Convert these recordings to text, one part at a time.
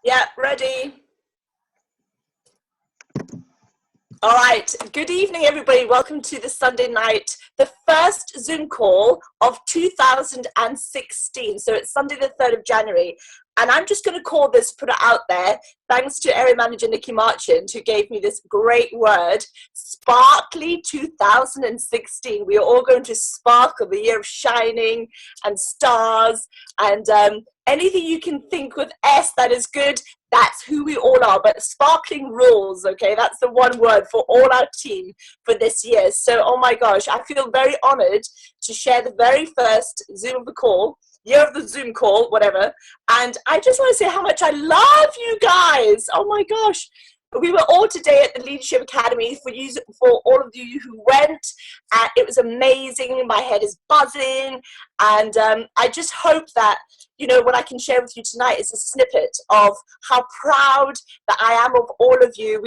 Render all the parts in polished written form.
Yeah, ready. All right. Good evening, everybody. Welcome to the Sunday night, the first Zoom call of 2016. So it's Sunday, the 3rd of January. And I'm just going to call this, put it out there, thanks to area manager Nikki Marchand, who gave me this great word, Sparkly 2016. We are all going to sparkle, the year of shining and stars and anything you can think with S that is good. That's who we all are, but sparkling rules, okay? That's the one word for all our team for this year. So, oh my gosh, I feel very honored to share the very first Zoom of the call, year of the Zoom call, whatever. And I just want to say how much I love you guys. Oh my gosh. We were all today at the Leadership Academy for all of you who went. It was amazing. My head is buzzing. And I just hope that, you know, what I can share with you tonight is a snippet of how proud that I am of all of you.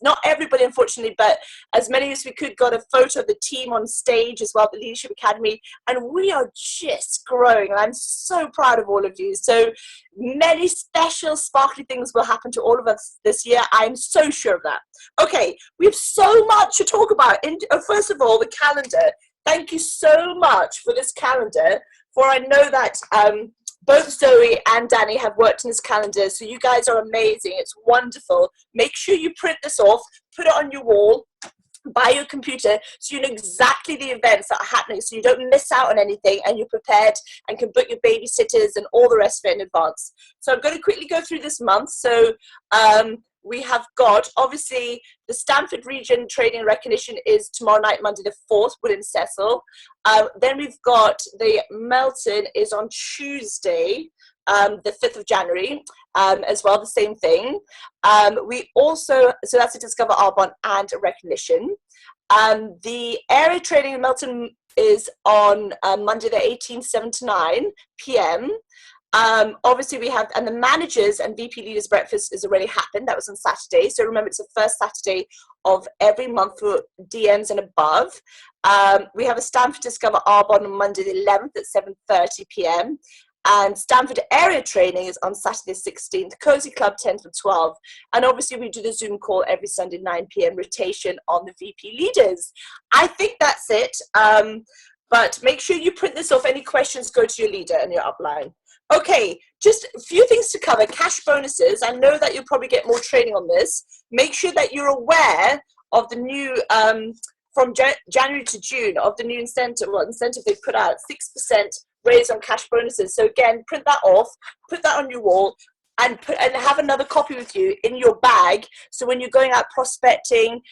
Not everybody, unfortunately, but as many as we could got a photo of the team on stage as well at the Leadership Academy. And we are just growing. And I'm so proud of all of you. So many special, sparkly things will happen to all of us this year. I'm so sure of that. Okay, we have so much to talk about. First of all, the calendar. Thank you so much for this calendar. For I know that both Zoe and Danny have worked in this calendar, so you guys are amazing. It's wonderful. Make sure you print this off, put it on your wall, by your computer, so you know exactly the events that are happening, so you don't miss out on anything, and you're prepared and can book your babysitters and all the rest of it in advance. So I'm going to quickly go through this month. So we have got, obviously, the Stanford Region Training and Recognition is tomorrow night, Monday the 4th, William Cecil. Then we've got the Melton is on Tuesday, the 5th of January, as well, the same thing. We also, so that's a Discover Arbonne and a Recognition. The area training in Melton is on Monday the 18th, 7 to 9 p.m. Obviously we have, and the managers and VP leaders breakfast has already happened. That was on Saturday. So remember, it's the first Saturday of every month for DMs and above. We have a Stanford Discover Arbonne on Monday the 11th at 7:30 p.m. And Stanford area training is on Saturday the 16th, Cozy Club 10 to 12. And obviously we do the Zoom call every Sunday 9 p.m. rotation on the VP leaders. I think that's it. But make sure you print this off. Any questions, go to your leader and your upline. Okay, just a few things to cover. Cash bonuses. I know that you'll probably get more training on this. Make sure that you're aware of the new, from January to June, of the new incentive they put out, 6% raise on cash bonuses. So again, print that off, put that on your wall, and have another copy with you in your bag. So when you're going out prospecting,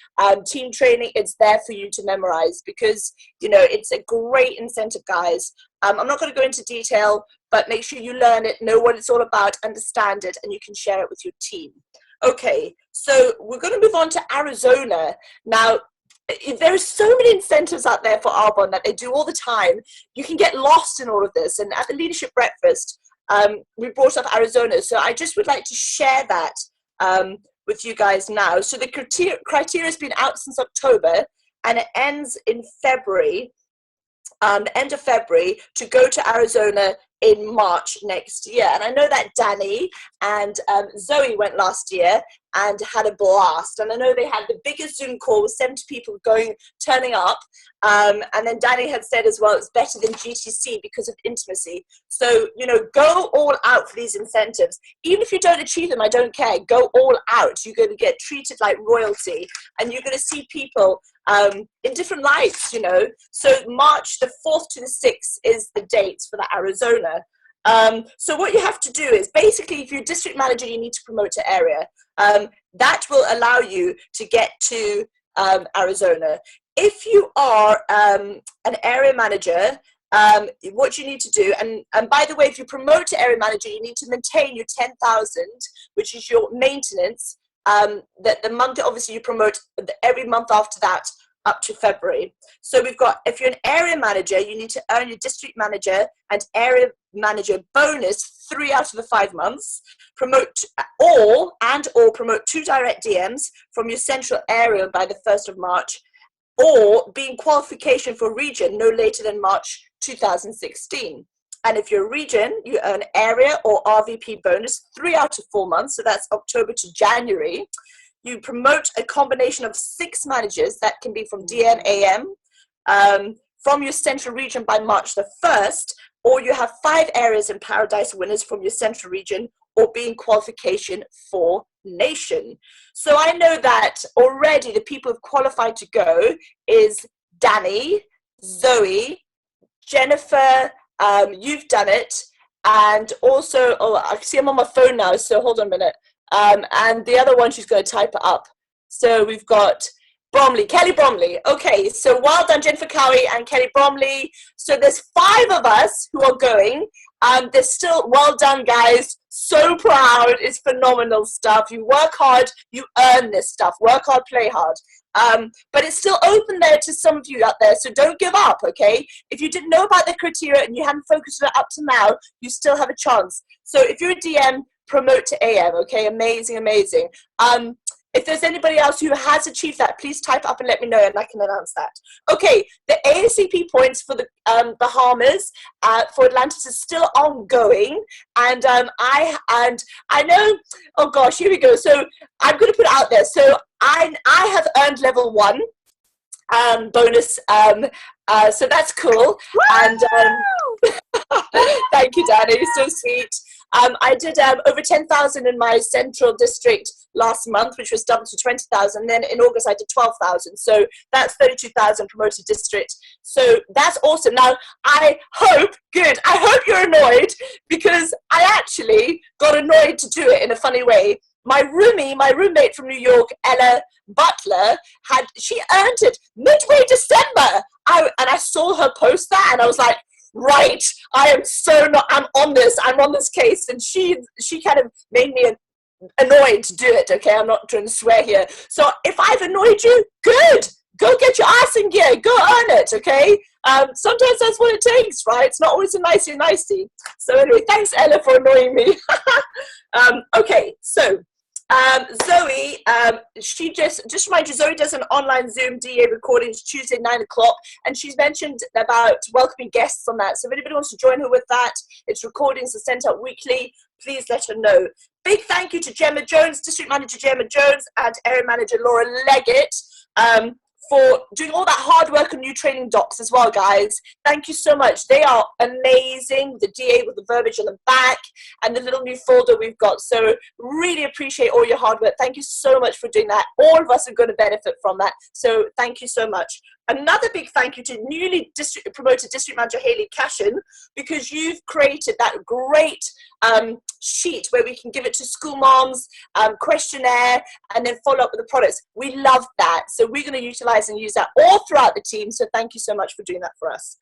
team training, it's there for you to memorize, because, you know, it's a great incentive, guys. I'm not going to go into detail, but make sure you learn it, know what it's all about, understand it, and you can share it with your team. Okay, so we're going to move on to Arizona. Now, there are so many incentives out there for Arbonne that they do all the time. You can get lost in all of this. And at the leadership breakfast, we brought up Arizona. So I just would like to share that with you guys now. So the criteria has been out since October, and it ends in February, the end of February, to go to Arizona in March next year. And I know that Danny and Zoe went last year and had a blast. And I know they had the biggest Zoom call with 70 people turning up. And then Danny had said as well, it's better than GTC because of intimacy. So, you know, go all out for these incentives. Even if you don't achieve them, I don't care. Go all out. You're going to get treated like royalty, and you're going to see people in different lights, you know. So March the 4th to the 6th is the dates for the Arizona. So what you have to do is, basically, if you're a district manager, you need to promote to area. That will allow you to get to Arizona. If you are an area manager, what you need to do, and by the way, if you promote to area manager, you need to maintain your 10,000, which is your maintenance, that the month, obviously, you promote every month after that up to February. So we've got, if you're an area manager, you need to earn your district manager and area manager bonus 3 out of the 5 months. Promote or promote 2 direct DMs from your central area by the 1st of March, or being qualification for region no later than March 2016. And if you're a region, you earn area or RVP bonus 3 out of 4 months. So that's October to January. You promote a combination of 6 managers that can be from DNAM from your central region by March the 1st, or you have 5 areas in Paradise winners from your central region, or being qualification for nation. So I know that already the people who've qualified to go is Danny, Zoe, Jennifer, you've done it, and also, oh, I see I'm on my phone now, so hold on a minute. And the other one, she's going to type it up. So we've got Bromley, Kelly Bromley. Okay, so well done, Jennifer Cowie and Kelly Bromley. So there's 5 of us who are going. There's still, well done, guys. So proud. It's phenomenal stuff. You work hard, you earn this stuff. Work hard, play hard. But it's still open there to some of you out there, so don't give up, okay? If you didn't know about the criteria and you hadn't focused on it up to now, you still have a chance. So if you're a DM, promote to AM, okay? Amazing, amazing. If there's anybody else who has achieved that, please type up and let me know, and I can announce that. Okay, the ASCP points for the Bahamas for Atlantis is still ongoing, and I know. Oh gosh, here we go. So I'm going to put it out there. So I have earned level 1 bonus. So that's cool. And thank you, Danny. So sweet. I did over 10,000 in my central district last month, which was doubled to 20,000. Then in August, I did 12,000. So that's 32,000 promoted district. So that's awesome. Now, I hope you're annoyed, because I actually got annoyed to do it in a funny way. My roommate from New York, Ella Butler, she earned it midway December. I saw her post that, and I was like, right, I'm on this case. And she kind of made me annoyed to do it, okay? I'm not trying to swear here. So if I've annoyed you, good. Go get your ass in gear. Go earn it, okay? Sometimes that's what it takes, right? It's not always a nicey. So anyway, thanks, Ella, for annoying me. Okay, so Zoe, she just remind you, Zoe does an online Zoom DA recordings Tuesday 9 o'clock, and she's mentioned about welcoming guests on that. So if anybody wants to join her with that, it's recordings are sent out weekly. Please let her know. Big thank you to Gemma Jones, District Manager Gemma Jones, and Area Manager Laura Leggett, for doing all that hard work on new training docs as well, guys. Thank you so much. They are amazing. The DA with the verbiage on the back and the little new folder we've got. So really appreciate all your hard work. Thank you so much for doing that. All of us are going to benefit from that. So thank you so much. Another big thank you to newly promoted District Manager Hayley Cashin, because you've created that great sheet where we can give it to school moms, questionnaire, and then follow up with the products. We love that. So we're going to utilize and use that all throughout the team. So thank you so much for doing that for us.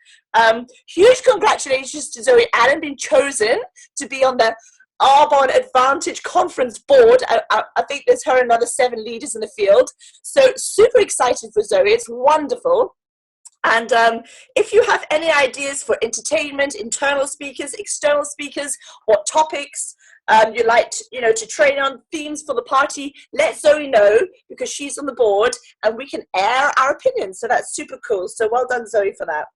Huge congratulations to Zoe Allen being chosen to be on the Arbonne Advantage Conference Board. I think there's her and another 7 leaders in the field. So super excited for Zoe. It's wonderful. And if you have any ideas for entertainment, internal speakers, external speakers, what topics you'd like to train on, themes for the party, let Zoe know, because she's on the board and we can air our opinions. So that's super cool. So well done, Zoe, for that.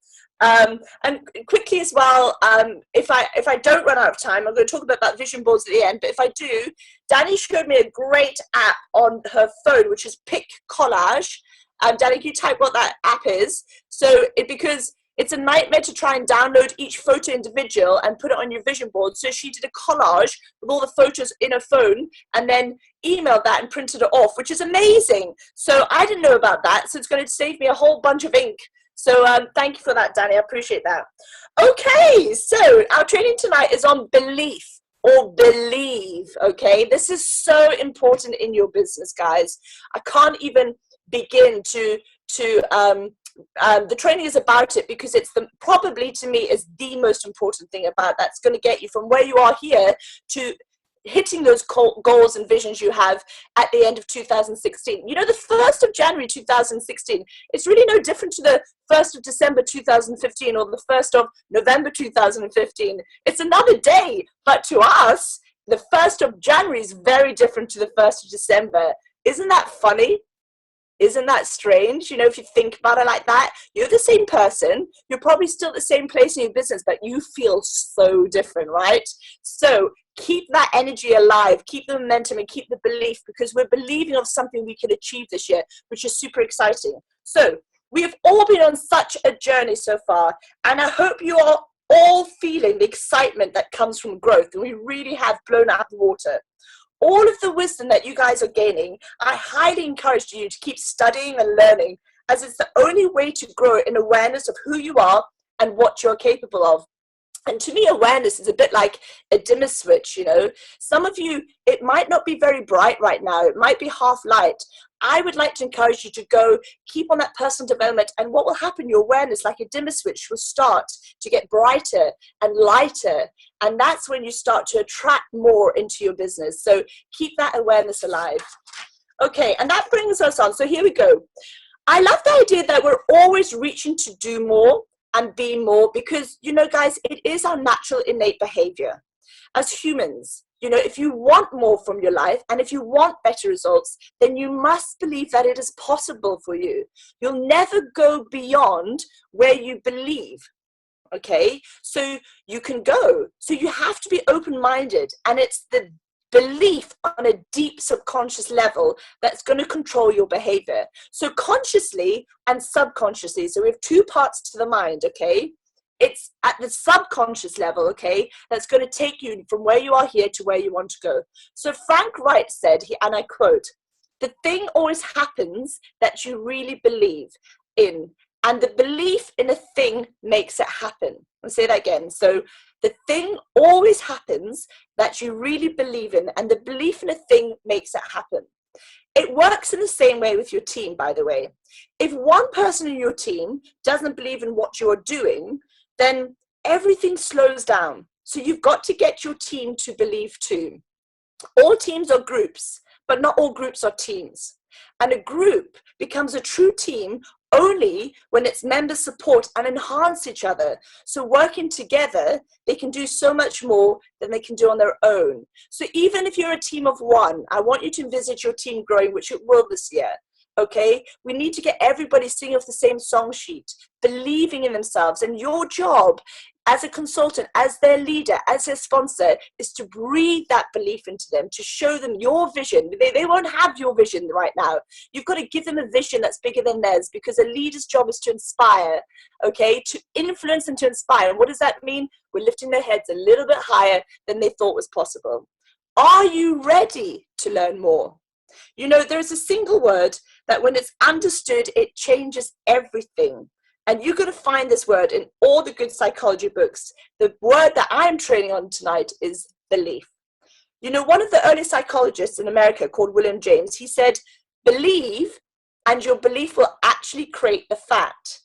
And quickly as well, if I don't run out of time, I'm going to talk about vision boards at the end, but if I do, Danny showed me a great app on her phone, which is Pick Collage. Danny, can you type what that app is? So because it's a nightmare to try and download each photo individual and put it on your vision board. So she did a collage with all the photos in her phone and then emailed that and printed it off, which is amazing. So I didn't know about that. So it's going to save me a whole bunch of ink. So thank you for that, Danny. I appreciate that. Okay, so our training tonight is on belief or believe, okay? This is so important in your business, guys. I can't even begin to the training is about it, because it's probably to me is the most important thing about that's going to get you from where you are here to hitting those goals and visions you have at the end of 2016. You know, the 1st of January 2016, it's really no different to the 1st of December 2015 or the 1st of November 2015. It's another day, but to us, the 1st of January is very different to the 1st of December. Isn't that funny? Isn't that strange? You know, if you think about it like that, you're the same person. You're probably still at the same place in your business, but you feel so different, right? So keep that energy alive, keep the momentum and keep the belief, because we're believing of something we can achieve this year, which is super exciting. So we have all been on such a journey so far, and I hope you are all feeling the excitement that comes from growth, and we really have blown out of the water. All of the wisdom that you guys are gaining, I highly encourage you to keep studying and learning, as it's the only way to grow in awareness of who you are and what you're capable of. And to me, awareness is a bit like a dimmer switch, you know. Some of you, it might not be very bright right now. It might be half light. I would like to encourage you to go keep on that personal development. And what will happen, your awareness, like a dimmer switch, will start to get brighter and lighter. And that's when you start to attract more into your business. So keep that awareness alive. Okay, and that brings us on. So here we go. I love the idea that we're always reaching to do more and be more, because, you know, guys, it is our natural innate behavior as humans. You know, if you want more from your life and if you want better results, then you must believe that it is possible for you. You'll never go beyond where you believe. Okay, so you can go. So you have to be open-minded, and it's the belief on a deep subconscious level that's going to control your behavior. So consciously and subconsciously. So we have two parts to the mind, okay? It's at the subconscious level, okay, that's going to take you from where you are here to where you want to go. So Frank Wright said, and I quote, "The thing always happens that you really believe in, and the belief in a thing makes it happen." I'll say that again. So the thing always happens that you really believe in, and the belief in a thing makes it happen. It works in the same way with your team, by the way. If one person in your team doesn't believe in what you're doing, then everything slows down. So you've got to get your team to believe too. All teams are groups, but not all groups are teams. And a group becomes a true team only when its members support and enhance each other. So working together, they can do so much more than they can do on their own. So even if you're a team of one, I want you to envisage your team growing, which it will this year. Okay, we need to get everybody singing off the same song sheet, believing in themselves. And your job as a consultant, as their leader, as their sponsor, is to breathe that belief into them, to show them your vision. They won't have your vision right now. You've got to give them a vision that's bigger than theirs, because a leader's job is to inspire, okay, to influence and to inspire. And what does that mean? We're lifting their heads a little bit higher than they thought was possible. Are you ready to learn more? You know, there's a single word that when it's understood, it changes everything. And you're going to find this word in all the good psychology books. The word that I'm training on tonight is belief. You know, one of the early psychologists in America called William James, he said, believe and your belief will actually create the fact.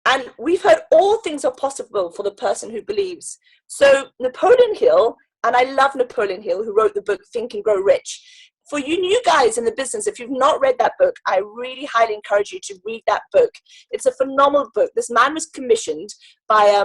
And we've heard all things are possible for the person who believes. So Napoleon Hill, and I love Napoleon Hill, who wrote the book Think and Grow Rich. For you new guys in the business, if you've not read that book, I really highly encourage you to read that book. It's a phenomenal book. This man was commissioned by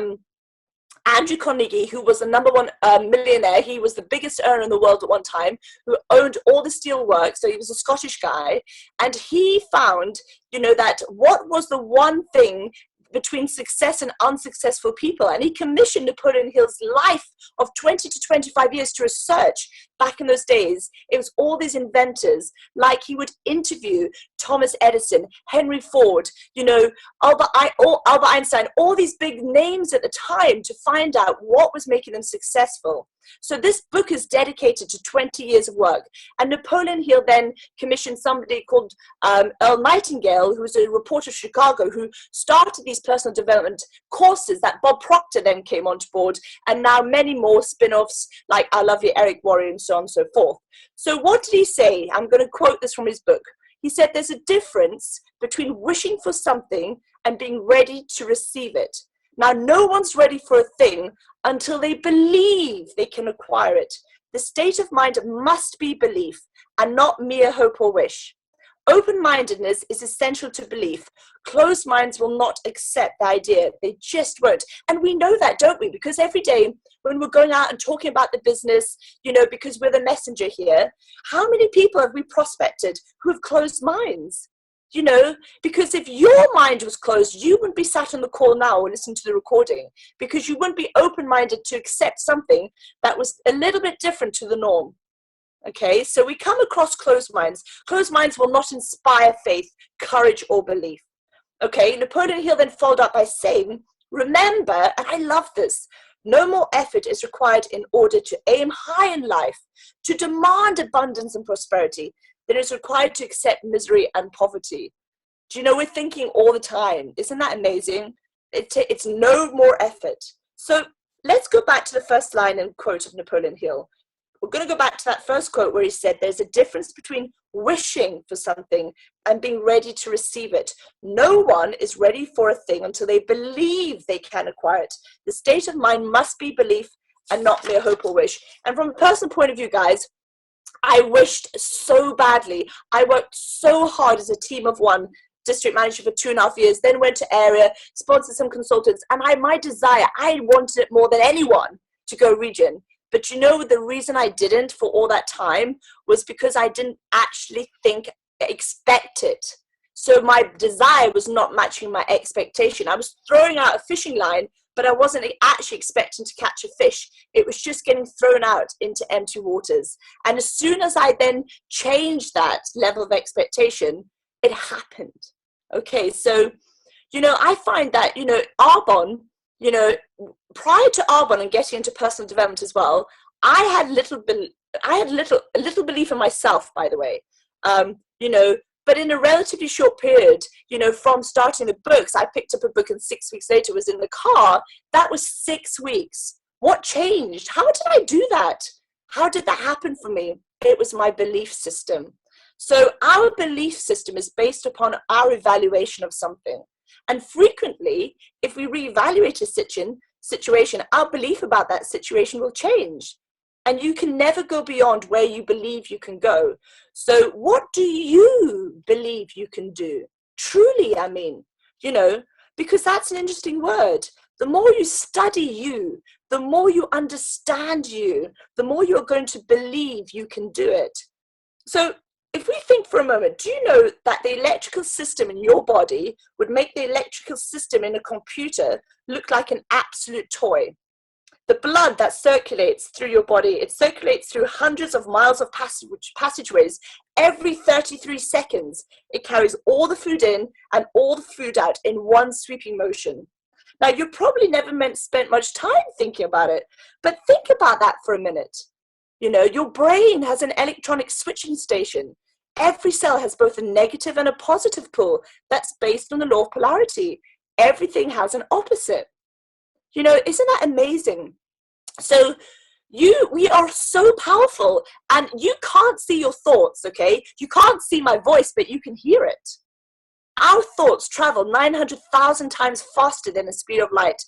Andrew Carnegie, who was the #1 millionaire. He was the biggest earner in the world at one time, who owned all the steel works. So he was a Scottish guy. And he found, you know, that what was the one thing between success and unsuccessful people. And he commissioned Napoleon Hill's life of 20 to 25 years to research. Back in those days, it was all these inventors, like he would interview Thomas Edison, Henry Ford, you know, Albert Einstein, all these big names at the time, to find out what was making them successful. So this book is dedicated to 20 years of work. And Napoleon Hill then commissioned somebody called Earl Nightingale, who was a reporter of Chicago, who started these personal development courses that Bob Proctor then came on board, and now many more spin-offs like Our Lovely Eric Worre and so on and so forth. So what did he say? I'm going to quote this from his book. He said, there's a difference between wishing for something and being ready to receive it. Now, no one's ready for a thing until they believe they can acquire it. The state of mind must be belief and not mere hope or wish. Open-mindedness is essential to belief. Closed minds will not accept the idea. They just won't. And we know that, don't we? Because every day when we're going out and talking about the business, you know, because we're the messenger here, how many people have we prospected who have closed minds? because if your mind was closed, you wouldn't be sat on the call now or listening to the recording, because you wouldn't be open-minded to accept something that was a little bit different to the norm. Okay, so we come across closed minds. Closed minds will not inspire faith, courage, or belief. Okay, Napoleon Hill then followed up by saying, remember, and I love this, no more effort is required in order to aim high in life, to demand abundance and prosperity, than is required to accept misery and poverty. Do you know, we're thinking all the time. Isn't that amazing? It's no more effort. So let's go back to the first line and quote of Napoleon Hill. We're going to go back to that first quote where he said, there's a difference between wishing for something and being ready to receive it. No one is ready for a thing until they believe they can acquire it. The state of mind must be belief and not mere hope or wish. And from a personal point of view, guys, I wished so badly. I worked so hard as a team of one, district manager for 2.5 years, then went to area, sponsored some consultants, and my desire, I wanted it more than anyone to go region. But the reason I didn't for all that time was because I didn't actually expect it. So my desire was not matching my expectation. I was throwing out a fishing line, but I wasn't actually expecting to catch a fish. It was just getting thrown out into empty waters. And as soon as I then changed that level of expectation, it happened. Okay, so, I find that, Arbonne, prior to Arbonne and getting into personal development as well, I had a little belief in myself, by the way, but in a relatively short period, from starting the books, I picked up a book and 6 weeks later was in the car. That was 6 weeks. What changed? How did I do that? How did that happen for me? It was my belief system. So our belief system is based upon our evaluation of something. And frequently, if we reevaluate a situation, our belief about that situation will change. And you can never go beyond where you believe you can go. So what do you believe you can do? Truly, I mean, because that's an interesting word. The more you study you, the more you understand you, the more you're going to believe you can do it. So if we think for a moment, do you know that the electrical system in your body would make the electrical system in a computer look like an absolute toy? The blood that circulates through your body, it circulates through hundreds of miles of passageways every 33 seconds. It carries all the food in and all the food out in one sweeping motion. Now, you probably never spent much time thinking about it, but think about that for a minute. Your brain has an electronic switching station. Every cell has both a negative and a positive pole that's based on the law of polarity. Everything has an opposite. Isn't that amazing? So we are so powerful, and you can't see your thoughts, okay? You can't see my voice, but you can hear it. Our thoughts travel 900,000 times faster than the speed of light.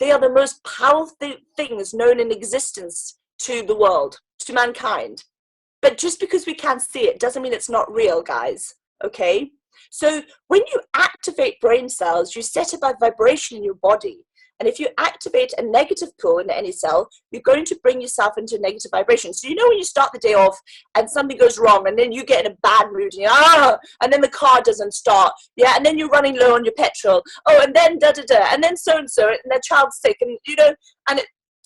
They are the most powerful things known in existence to the world, to mankind. But just because we can't see it doesn't mean it's not real, guys, okay? So when you activate brain cells, you set up a vibration in your body. And if you activate a negative pole in any cell, you're going to bring yourself into a negative vibration. So when you start the day off and something goes wrong, and then you get in a bad mood, and then the car doesn't start, and then you're running low on your petrol, and then and then so-and-so, and the child's sick, and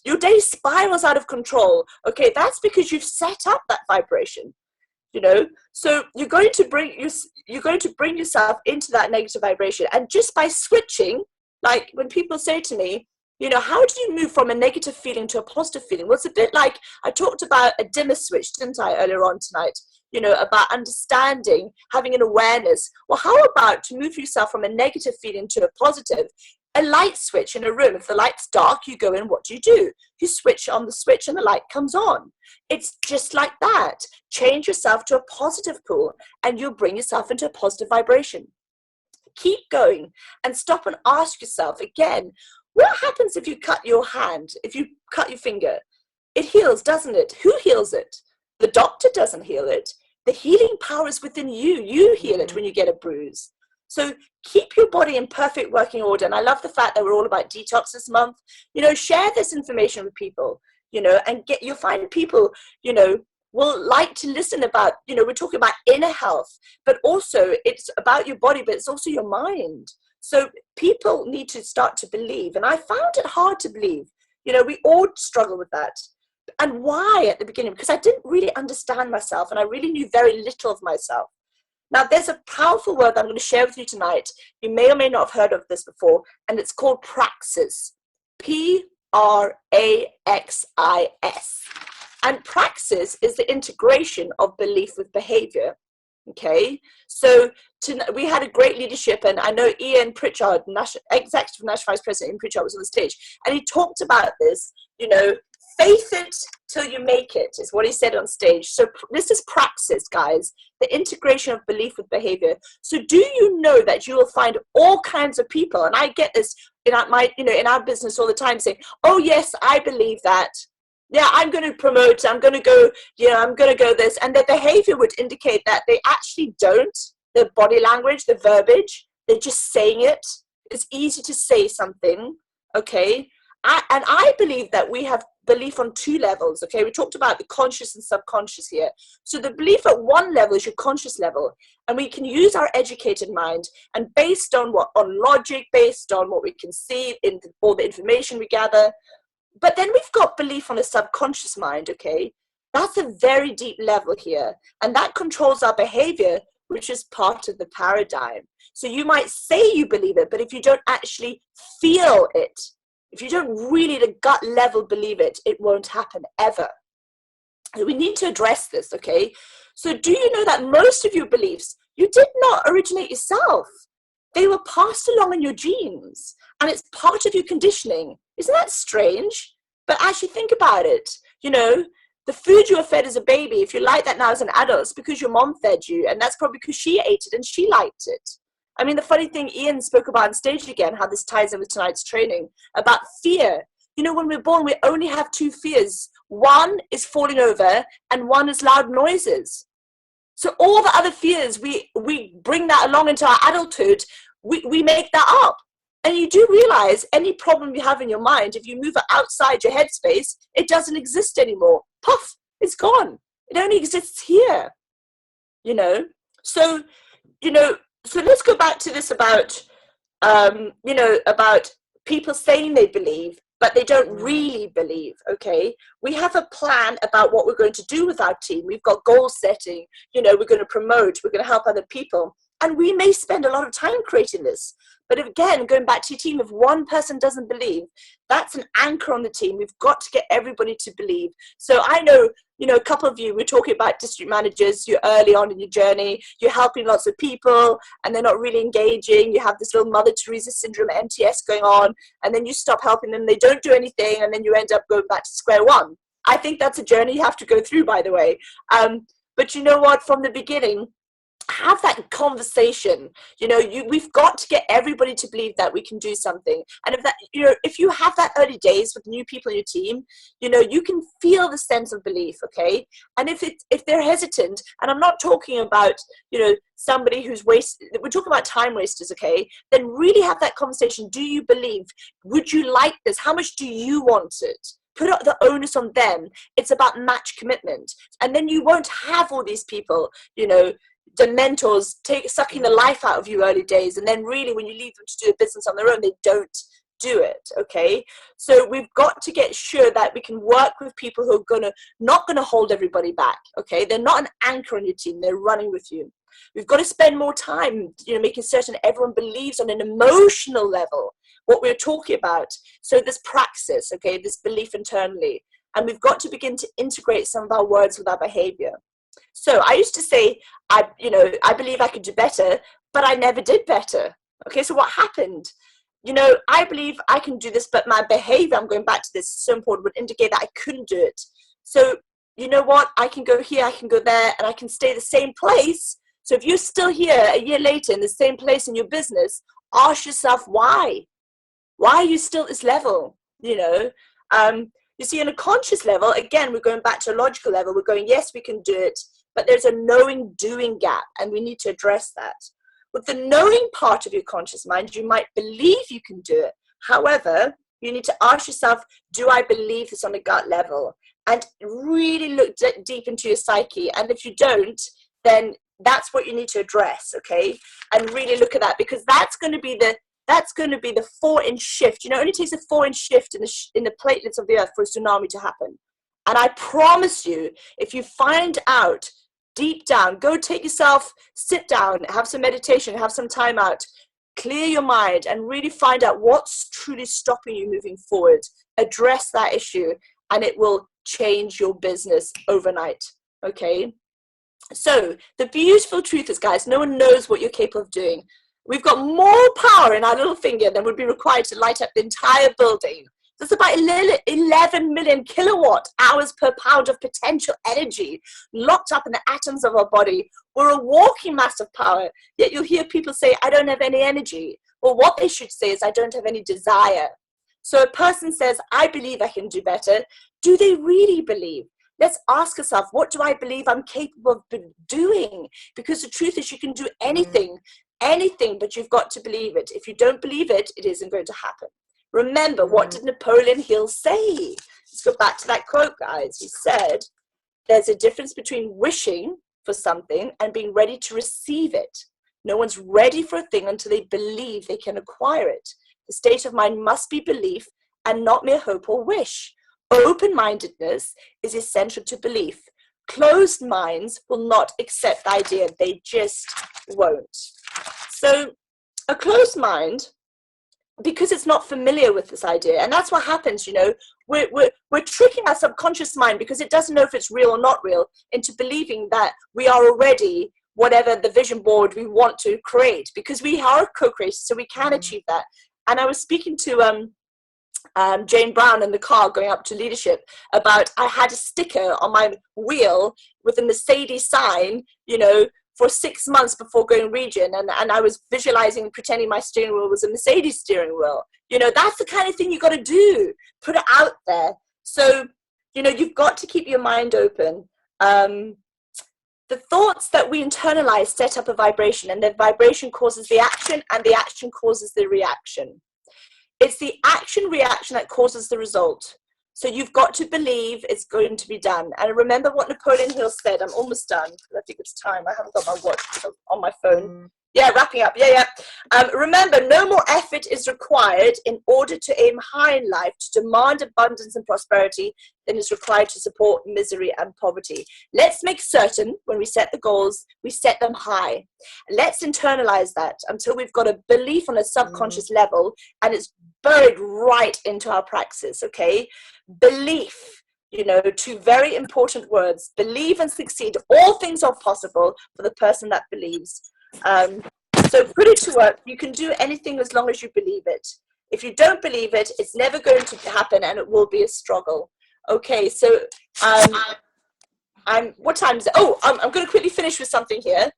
your day spirals out of control. Okay, that's because you've set up that vibration. So you're going to bring yourself into that negative vibration, and just by switching. Like when people say to me, how do you move from a negative feeling to a positive feeling? Well, it's a bit like I talked about a dimmer switch, didn't I, earlier on tonight, about understanding, having an awareness. Well, how about to move yourself from a negative feeling to a positive? A light switch in a room. If the light's dark, you go in, what do? You switch on the switch and the light comes on. It's just like that. Change yourself to a positive pole and you'll bring yourself into a positive vibration. Keep going and stop and ask yourself again, what happens if you cut your hand, if you cut your finger? It heals, doesn't it? Who heals it? The doctor doesn't heal it. The healing power is within you. You heal it when you get a bruise. So keep your body in perfect working order. And I love the fact that we're all about detox this month. Share this information with people, and you'll find people, will like to listen about, we're talking about inner health, but also it's about your body, but it's also your mind. So people need to start to believe. And I found it hard to believe. We all struggle with that. And why at the beginning? Because I didn't really understand myself, and I really knew very little of myself. Now, there's a powerful word that I'm going to share with you tonight. You may or may not have heard of this before, and it's called praxis. Praxis. And praxis is the integration of belief with behavior. Okay, so we had a great leadership, and I know Ian Pritchard, Executive National Vice President Ian Pritchard, was on the stage, and he talked about this, faith it till you make it, is what he said on stage. So this is praxis, guys, the integration of belief with behavior. So do you know that you will find all kinds of people, and I get this in our business all the time, saying, oh yes, I believe that. Yeah, I'm going to promote, I'm going to go, I'm going to go this. And their behavior would indicate that they actually don't. Their body language, the verbiage, they're just saying it. It's easy to say something, okay? And I believe that we have belief on two levels, okay? We talked about the conscious and subconscious here. So the belief at one level is your conscious level. And we can use our educated mind, and based on on logic, based on what we can see in all the information we gather. But then we've got belief on a subconscious mind, okay? That's a very deep level here. And that controls our behavior, which is part of the paradigm. So you might say you believe it, but if you don't actually feel it, if you don't really at a gut level believe it, it won't happen ever. We need to address this, okay? So do you know that most of your beliefs, you did not originate yourself? They were passed along in your genes, and it's part of your conditioning. Isn't that strange? But actually think about it. The food you were fed as a baby, if you like that now as an adult, it's because your mom fed you, and that's probably because she ate it and she liked it. I mean, the funny thing Ian spoke about on stage again, how this ties in with tonight's training, about fear. When we're born, we only have two fears. One is falling over, and one is loud noises. So all the other fears, we bring that along into our adulthood. We make that up. And you do realize any problem you have in your mind, if you move it outside your headspace, it doesn't exist anymore. Puff, it's gone. It only exists here. So let's go back to this about, about people saying they believe, but they don't really believe, okay? We have a plan about what we're going to do with our team. We've got goal setting, we're going to promote, we're going to help other people. And we may spend a lot of time creating this. But again, going back to your team, if one person doesn't believe, that's an anchor on the team. We've got to get everybody to believe. So I know, a couple of you, we're talking about district managers, you're early on in your journey, you're helping lots of people, and they're not really engaging. You have this little Mother Teresa syndrome, MTS going on, and then you stop helping them, they don't do anything, and then you end up going back to square one. I think that's a journey you have to go through, by the way. But you know what, from the beginning, have that conversation. We've got to get everybody to believe that we can do something. And if you have that early days with new people in your team, you can feel the sense of belief, okay? And if they're hesitant, and I'm not talking about somebody who's we're talking about time wasters, okay? Then really have that conversation. Do you believe? Would you like this? How much do you want it? Put up the onus on them. It's about match commitment. And then you won't have all these people, the mentors sucking the life out of you early days, and then really when you leave them to do a business on their own, they don't do it, okay? So we've got to get sure that we can work with people who are not gonna hold everybody back, okay? They're not an anchor on your team, they're running with you. We've got to spend more time, making certain everyone believes on an emotional level what we're talking about. So this praxis, okay, this belief internally, and we've got to begin to integrate some of our words with our behavior. So I used to say, I believe I could do better, but I never did better. Okay, so what happened? I believe I can do this, but my behavior, I'm going back to this, so important, would indicate that I couldn't do it. So you know what? I can go here, I can go there, and I can stay the same place. So if you're still here a year later in the same place in your business, ask yourself why. Why are you still at this level? You see, on a conscious level, again, we're going back to a logical level. We're going, yes, we can do it, but there's a knowing doing gap, and we need to address that. With the knowing part of your conscious mind, you might believe you can do it. However, you need to ask yourself, do I believe this on a gut level? and really look deep into your psyche. And if you don't, then that's what you need to address, okay? And really look at that, because that's going to be the 4-inch shift. You know, it only takes a 4-inch shift in the platelets of the earth for a tsunami to happen. And I promise you, if you find out deep down, go take yourself, sit down, have some meditation, have some time out, clear your mind, and really find out what's truly stopping you moving forward. Address that issue, and it will change your business overnight, okay? So the beautiful truth is, guys, no one knows what you're capable of doing. We've got more power in our little finger than would be required to light up the entire building. That's about 11 million kilowatt hours per pound of potential energy locked up in the atoms of our body. We're a walking mass of power, yet you'll hear people say, I don't have any energy. Well, what they should say is, I don't have any desire. So a person says, I believe I can do better. Do they really believe? Let's ask ourselves, what do I believe I'm capable of doing? Because the truth is, you can do anything, but you've got to believe it. If you don't believe it, it isn't going to happen. Remember, what did Napoleon Hill say? Let's go back to that quote, guys. He said, there's a difference between wishing for something and being ready to receive it. No one's ready for a thing until they believe they can acquire it. The state of mind must be belief and not mere hope or wish. Open-mindedness is essential to belief. Closed minds will not accept the idea. They just won't. So a closed mind, because it's not familiar with this idea, and that's what happens, you know, we're tricking our subconscious mind, because it doesn't know if it's real or not real, into believing that we are already whatever the vision board we want to create, because we are co-creators, so we can achieve that. And I was speaking to Jane Brown in the car going up to leadership about, I had a sticker on my wheel with a Mercedes sign, you know, for 6 months before going region, and I was visualizing, pretending my steering wheel was a Mercedes steering wheel. You know, that's the kind of thing you got to do, put it out there. So, you know, you've got to keep your mind open. The thoughts that we internalize set up a vibration, and the vibration causes the action, and the action causes the reaction. It's the action reaction that causes the result. So you've got to believe it's going to be done. And remember what Napoleon Hill said. I'm almost done. I think it's time. I haven't got my watch on my phone. Yeah, wrapping up. Yeah. Remember, no more effort is required in order to aim high in life, to demand abundance and prosperity, than is required to support misery and poverty. Let's make certain when we set the goals, we set them high. Let's internalize that until we've got a belief on a subconscious level, and it's buried right into our praxis, okay? Belief, you know, 2 very important words. Believe and succeed. All things are possible for the person that believes. So put it to work. You can do anything as long as you believe it. If you don't believe it, it's never going to happen, and it will be a struggle. Okay, so what time is it? Oh, I'm going to quickly finish with something here.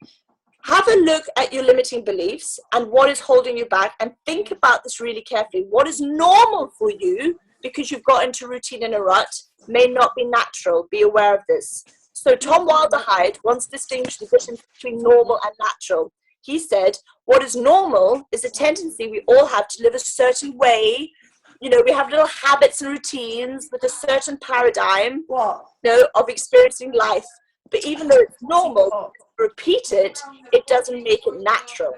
Have a look at your limiting beliefs and what is holding you back, and think about this really carefully. What is normal for you, because you've got into routine in a rut, may not be natural. Be aware of this. So Tom Wilder-Hyde once distinguished the difference between normal and natural. He said, what is normal is a tendency we all have to live a certain way. You know, we have little habits and routines with a certain paradigm, you know, of experiencing life. But even though it's normal to repeat it, it doesn't make it natural,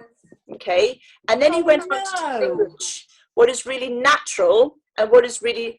okay? And then he went on to distinguish what is really natural and what is really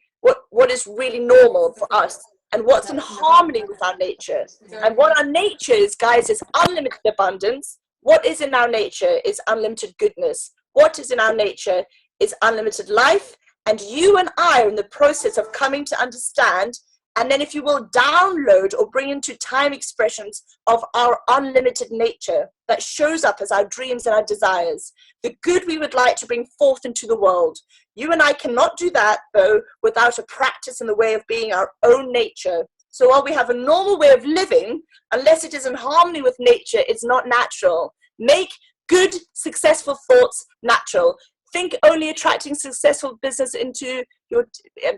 normal for us, and what's in harmony with our nature. And what our nature is, guys, is unlimited abundance. What is in our nature is unlimited goodness. What is in our nature is unlimited life. And you and I are in the process of coming to understand, and then, if you will, download or bring into time expressions of our unlimited nature that shows up as our dreams and our desires, the good we would like to bring forth into the world. You and I cannot do that, though, without a practice in the way of being our own nature. So while we have a normal way of living, unless it is in harmony with nature, it's not natural. Make good, successful thoughts natural. Think only attracting successful business into your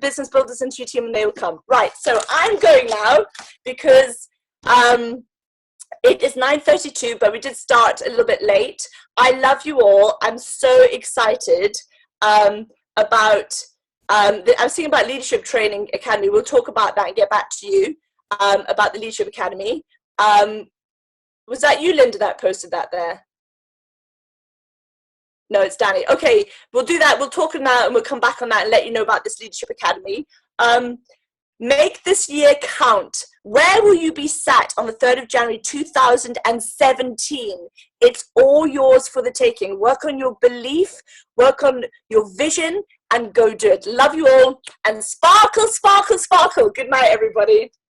business builders into your team, and they will come. Right, so I'm going now, because it is 9:32, but we did start a little bit late. I love you all. I'm so excited about I was thinking about Leadership Training Academy. We'll talk about that and get back to you about the Leadership Academy. Was that you, Linda, that posted that there? No, it's Danny. Okay, we'll do that. We'll talk now and we'll come back on that and let you know about this Leadership Academy. Make this year count. Where will you be sat on the 3rd of January 2017? It's all yours for the taking. Work on your belief, work on your vision, and go do it. Love you all, and sparkle, sparkle, sparkle. Good night, everybody.